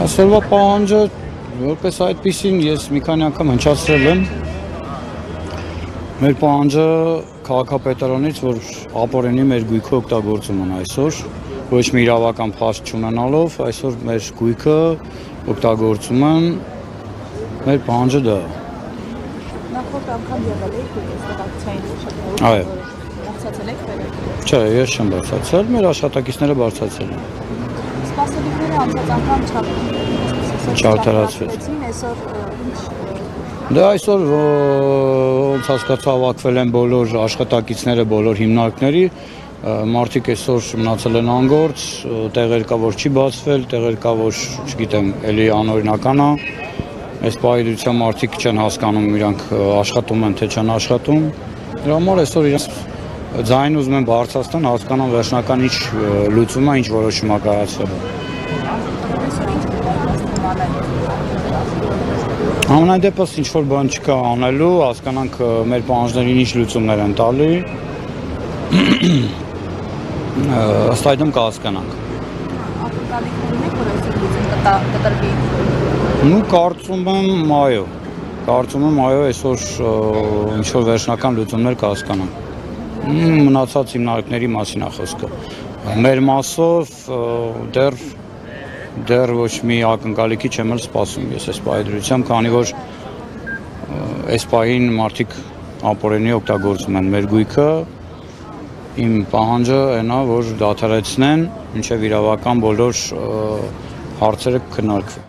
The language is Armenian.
Այսօրվա պահանջը որպես այդպիսին ես մի քանի անգամ հնչացրել եմ մեր պահանջը քաղաքապետարանից, որ ապօրինի մեր գույքը օգտագործում են այսօր, ոչ մի իրավական փաստ չունենալով, այսօր մեր գույքը օգտագործում են, մեր պահանջը դա է։ Նախորդ անգամ եղել եք այստեղ ակցիային շրջանում։ Այո։ Բարձրացել եք վերել։ Չէ, ես չեմ բարձրացել, մեր աշխատակիցները բարձրացել են։ Սպասելիքները անցած անգամ չարդարացվեցին, այսօր ինչ։ Դե այսօր ոնց հասկացա հավաքվել են բոլոր աշխատակիցները, բոլոր հիմնարկների, մարդիկ այսօր մնացել են անգործ, տեղեր կա որ չի բացվել, տեղեր կա որ չգիտեմ, էլի անօրինական է։ Այս պահի մարդիկ չեն հասկանում իրանք աշխատում են թե չեն աշխատում։ Դրա համար այսօր իրենց ձայն ուզում են բարձրացնել, հասկանան վերջնական ինչ լուծում է, ինչ որոշում է կայացվել։ Ամենայն դեպս ինչ որ բան չկա անելու, հասկանանք մեր պահանջներին ինչ լուծումներ են տալի։ Ըստ այդմ կհասկանանք։ Ակնկալիքներ ունեք, որ այսօր լուծում կտրվի։ Ну, կարծում եմ, այո, այսօր ինչ որ վերջնական լուծումներ կհասկանանք։ Մնացած հիմնարկների մասին է խոսքը։ Մեր մասով դեռ ոչ մի ակնկալիքի չեմ էլ սպասում ես այս պահի, քանի որ այս պահին մարդիկ ապօրինի օգտագործում են մեր գույքը, իմ պահանջը այն է, որ դադարեցնեն, մինչև իրավական բոլոր հարցերը քննարկվեն։